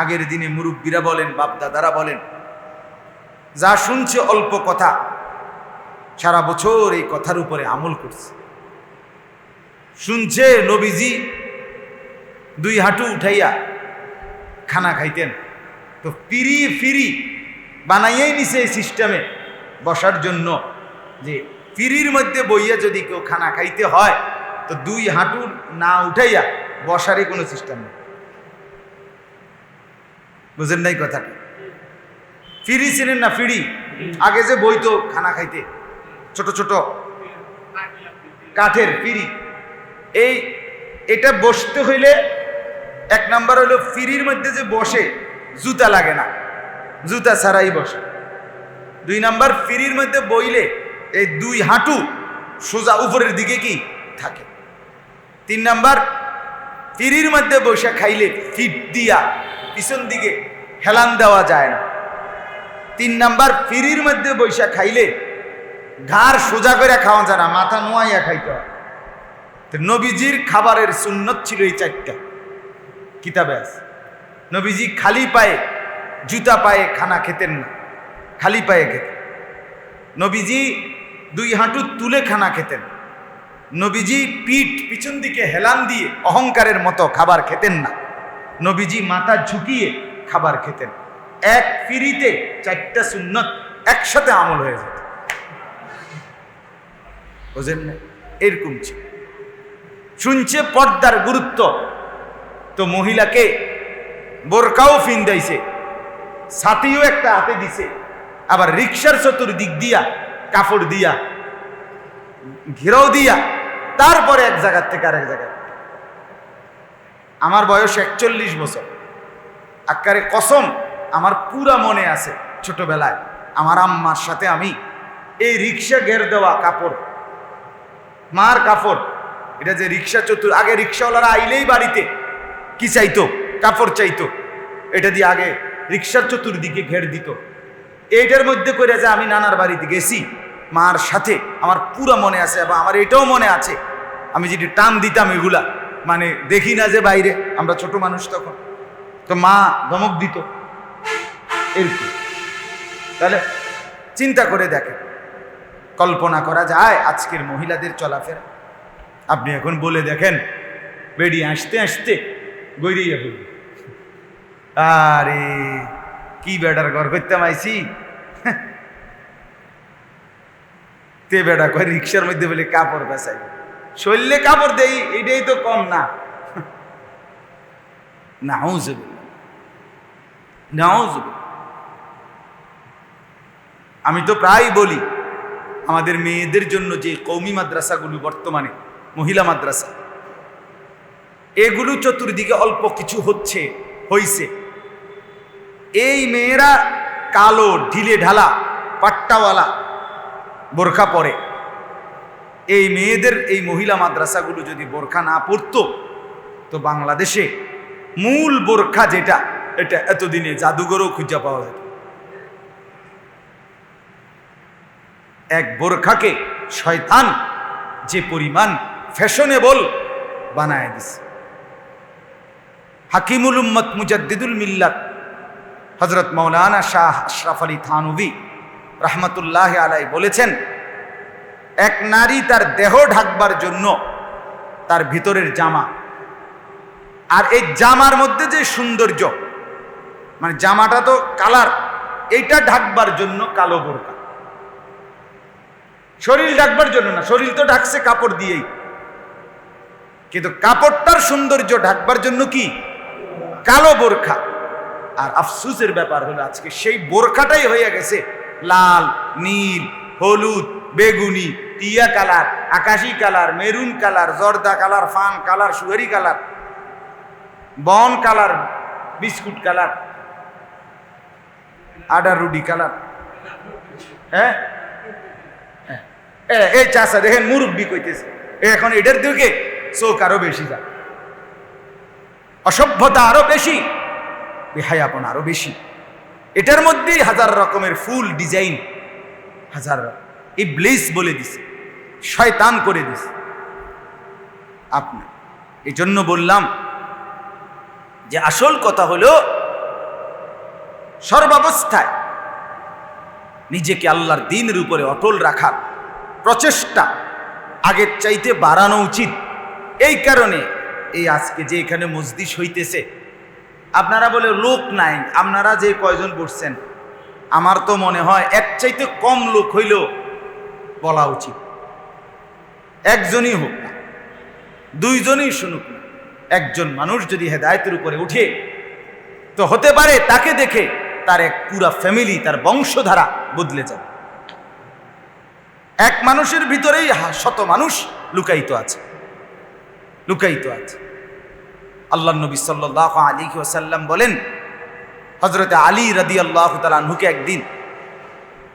আগের দিনে মুরব্বীরা বলেন, বাপ দাদারা বলেন, যা শুনছে অল্প কথা, সারা বছর এই কথার উপরে আমল করছে। শুনছে নবীজি 2 হাঁটু উঠাইয়া খানা খাইতেন, তো ফিরি বানাইয়াই নিছে এই সিস্টেমে বসার জন্য, যে ফিরির মধ্যে বইয়া যদি কেউ খানা খাইতে হয় তো 2 হাঁটু না উঠাইয়া বসারই কোনো সিস্টেম নেই। বুঝেন নাই কথাটা? ফিরি ছিলেন না? ফিরি আগে যে বইতো খানা খাইতে, ছোট ছোট কাঠের ফিরি, এটা বসতে হইলে 1 নাম্বার হইলো ফিরির মধ্যে যে বসে জুতা লাগে না, জুতা ছাড়াই বসে। 2 নাম্বার, ফিরির মধ্যে বইলে এই 2 হাঁটু সোজা উপরের দিকে কি থাকে। 3 নাম্বার, ফিরির মধ্যে বসে খাইলে ফিট দিয়া পিছন দিকে হেলান দেওয়া যায় না। 3 নাম্বার, ফিরির মধ্যে বসে খাইলে ঘাড় সোজা করে খাওয়া যায় না, মাথা নোয়াইয়া খাইতে হয়। তো নবীজির খাবারের সুন্নত ছিল এই 4টা, কিতাবে আছে। নবীজি খালি পায়ে, জুতা পায়ে খানা খেতেন না, খালি পায়ে খেতেন। নবীজি 2 হাঁটু তুলে খানা খেতেন। নবীজি পিছন দিকে হেলান দিয়ে অহংকারের মতো খাবার খেতেন না। নবীজি মাথা ঝুঁকিয়ে খাবার খেতেন। এক ফিরিতে 4টা সুন্নত একসাথে আমল হয়ে যেত। বুঝেন না? এরকম ছিল। শুনছে পর্দার গুরুত্ব, তো মহিলাকে বোরকাও ফিন্দাইছে, ছাতিও একটা হাতে দিছে, আবার রিক্সার চতুর্দিক দিয়া কাপড় দিয়া ঘেরাও দিয়া, তারপরে এক জায়গার থেকে আরেক জায়গায়। আমার বয়স 41 বছর, আক্কারে কসম আমার পুরা মনে আছে, ছোটবেলায় আমার আম্মার সাথে আমি এই রিক্সা ঘের দেওয়া কাপড়, মার কাপড়, এটা যে রিক্সা আগে রিক্সাওয়ালারা আইলেই বাড়িতে কি চাইতো? কাপড় চাইতো। এটা দিয়ে আগে রিক্সার চতুর্দিকে ঘের দিত। এইটার মধ্যে করে যে আমি নানার বাড়িতে গেছি মার সাথে, আমার পুরা মনে আছে। এবং আমার এটাও মনে আছে, আমি যদি টান দিতাম এগুলা, মানে দেখি না যে বাইরে, আমরা ছোট মানুষ তখন, তো মা ধমক দিত এরকম। তাহলে চিন্তা করে দেখেন, কল্পনা করা যায় আজকের মহিলাদের চলাফেরা। আপনি এখন বলে দেখেন, বেরিয়ে আসতে আসতে গড়িয়ে পড়বে, আরে কি বেটার ঘর করতে মাইছি, তে বেটা কয় রিক্সার মধ্যে বলে কাপড় বেচাই, শরীরে কাপড় দেই, এটাই তো কম না। নাউজুবিল্লাহ। আমি তো প্রায় বলি, আমাদের মেয়েদের জন্য যে কওমি মাদ্রাসাগুলো বর্তমানে মহিলা মাদ্রাসা, এগুলো চতুর্দিকে অল্প কিছু হইছে, এই মেয়েরা কালো ঢিলে ঢালা পাট্টাওয়ালা বোরখা পরে, এই মেয়েদের এই মহিলা মাদ্রাসাগুলো যদি বোরখা না পরতো, তো বাংলাদেশে মূল বোরখা যেটা, এটা এতদিনে জাদুঘরও খুঁজে পাওয়া যেত। এক বোরখাকে শয়তান যে পরিমাণ ফ্যাশনেবল বানায় দিছে। হাকিমুল উম্মত মুজাদ্দিদুল মিল্লাত হযরত মাওলানা শাহ আশরাফ আলী থানভী রাহমাতুল্লাহ আলাইহি বলেছেন, এক নারী তার দেহ ঢাকবার জন্য তার ভিতরের জামা, আর এই জামার মধ্যে যে সৌন্দর্য, মানে জামাটা তো কালার, এইটা ঢাকবার জন্য কালো বোরকা। শরীর ঢাকবার জন্য না, শরীর তো ঢাকছে কাপড় দিয়েই, কিন্তু কাপড়টার সৌন্দর্য ঢাকবার জন্য কি কালো বোরখা। আর আফসোসের ব্যাপার হলো আজকে সেই বোরখাটাই হয়ে গেছে লাল, নীল, হলুদ, বেগুনি, টিয়া কালার, আকাশি কালার, মেরুন কালার, জর্দা কালার, ফান কালার, সুয়ারি কালার, বন কালার, বিস্কুট কালার, আডা রুডি কালার। হ্যাঁ, এই চাষা দেখেন মুরব্বী কইতেছে, এখন এটার দিকে চোখ আরো বেশি যায়, অসভ্যতা আরো বেশি, বেহায়াপন আরো বেশি। এটার মধ্যেই হাজার রকমের ফুল ডিজাইন, হাজার ইবলিস বলে দিছে, শয়তান করে দিছে আপনি। এই জন্য বললাম যে আসল কথা হলো সর্বাবস্থায় নিজেকে আল্লাহর দ্বীনের উপরে অটল রাখার প্রচেষ্টা আগের চাইতে বাড়ানো উচিত। এই কারণে এই আজকে যে এখানে মজলিস হইতেছে, আপনারা বলে লোক নাই, আপনারা যে কয়জন বসছেন, আমার তো মনে হয় এর চাইতে কম লোক হইলেও বলা উচিত। একজনই হোক না, দুইজনই শুনুক না, একজন মানুষ যদি হেদায়েতের উপরে উঠে, তো হতে পারে তাকে দেখে তার এক পুরা ফ্যামিলি, তার বংশধারা বদলে যাবে। এক মানুষের ভিতরেই শত মানুষ লুকায়িত আছে, লুকায়িত আছে। আল্লাহ নবী সাল্লাল্লাহু আলাইহি ওয়াসাল্লাম বলেন, হযরতে আলী রাদিয়াল্লাহু তাআলা আনহুকে একদিন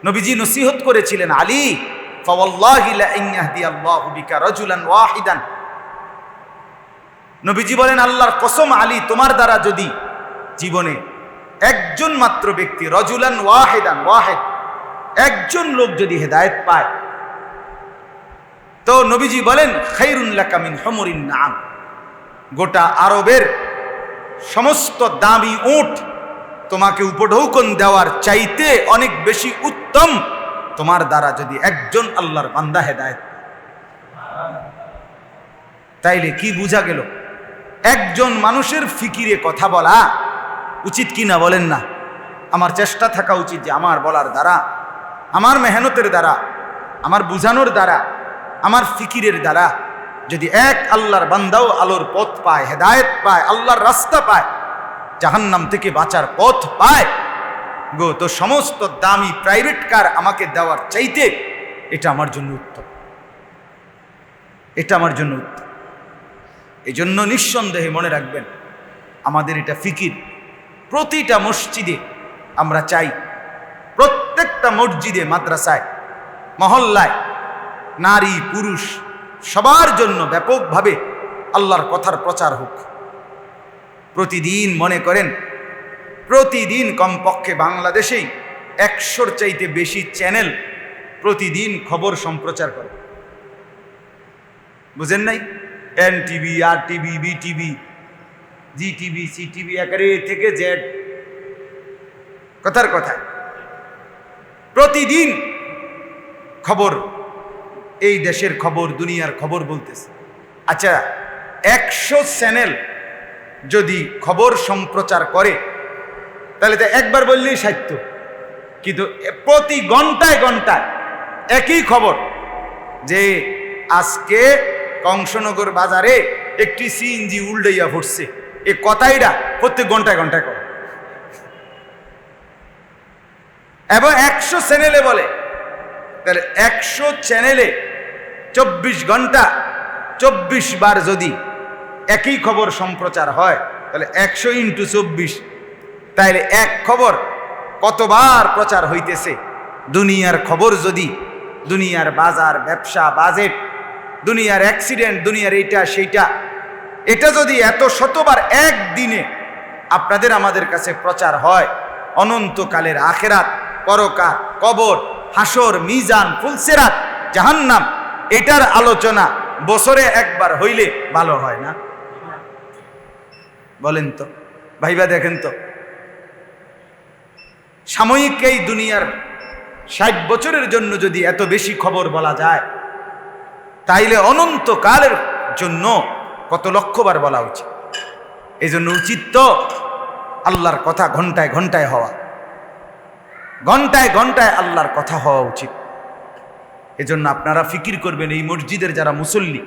নবীজি নসিহত করেছিলেন, আলী ফাওয়াল্লাহি লা ইন ইয়াহদিয়াল্লাহু বিকা রাজুলান ওয়াহিদান। নবীজি বলেন, আল্লাহর কসম আলী, তোমার দ্বারা যদি জীবনে একজন মাত্র ব্যক্তি, রাজুলান ওয়াহিদান, ওয়াহিদ একজন লোক যদি হেদায়েত পায়, তো নবীজি বলেন খায়রুন লাকা মিন হুমুরিন নাম, গোটা আরবের সমস্ত দামি উট তোমাকে উপঢৌকন দেওয়ার চাইতে অনেক বেশি উত্তম তোমার দ্বারা যদি একজন আল্লাহর বান্দা হেদায়েত। তাইলে কি বোঝা গেল? একজন মানুষের ফিকিরে কথা বলা উচিত কি না বলেন না? আমার চেষ্টা থাকা উচিত যে আমার বলার দ্বারা, আমার মেহনতের দ্বারা, আমার বুঝানোর দ্বারা, আমার ফিকিরের দ্বারা যদি এক আল্লাহর বান্দাও আলোর পথ পায়, হেদায়েত পায়, আল্লাহর রাস্তা পায়, জাহান্নাম থেকে বাঁচার পথ পায় গো, তো সমস্ত দামি প্রাইভেট কার আমাকে দেওয়ার চাইতে এটা আমার জন্য উত্তম, এটা আমার জন্য উত্তম। এই জন্য নিঃসন্দেহে মনে রাখবেন, আমাদের এটা ফিকির। প্রতিটা মসজিদে আমরা চাই, প্রত্যেকটা মসজিদে, মাদ্রাসায়, মহল্লায়, নারী পুরুষ সবার জন্য ব্যাপকভাবে আল্লাহর কথার প্রচার হোক। প্রতিদিন মনে করেন, প্রতিদিন কমপক্ষে বাংলাদেশেই 100-র চাইতে বেশি চ্যানেল প্রতিদিন খবর সম্প্রচার করে। বুঝেন নাই? NTV, RTV, BTV, GTV, CTV, একেবারে থেকে জেড, কথার কথায় প্রতিদিন খবর, এই দেশের খবর, দুনিয়ার খবর বলতেছে। আচ্ছা, 100 চ্যানেল যদি খবর সম্প্রচার করে তাহলে তো একবার বললেই সাহিত্য, কিন্তু প্রতি ঘন্টায় ঘন্টায় একই খবর যে আজকে কংসনগর বাজারে একটি সিএনজি উল্টাইয়া পড়ছে, এই কথাইটা প্রত্যেক ঘন্টায় ঘন্টায় করে, এবং 100 চ্যানেলে বলে। তাহলে 100 চ্যানেলে 24 ঘন্টা 24 বার যদি একই খবর সম্প্রচার হয়, তাহলে 100 × 24, তাইলে এক খবর কতবার প্রচার হইতেছে। দুনিয়ার খবর যদি, দুনিয়ার বাজার, ব্যবসা, বাজেট, দুনিয়ার অ্যাক্সিডেন্ট, দুনিয়ার এইটা সেইটা, এটা যদি এত শতবার একদিনে আপনাদের আমাদের কাছে প্রচার হয়, অনন্তকালের আখেরাত, পরকাল, কবর, হাসর, মিজান, ফুলসিরাত, জাহান্নাম, এটার আলোচনা বছরে একবার হইলে ভালো হয় না? বলেন তো, ভাইবা দেখেন তো। সাময়িক এই দুনিয়ার 60 বছরের জন্য যদি এত বেশি খবর বলা যায়, তাইলে অনন্তকালের জন্য কত লক্ষবার বলা উচিত। এই জন্য উচিত তো আল্লাহর কথা ঘন্টায় ঘন্টায় হওয়া, ঘন্টায় ঘন্টায় আল্লাহর কথা হওয়া উচিত। এজন্য আপনারা ফিকির করবেন, এই মসজিদের যারা মুসল্লি,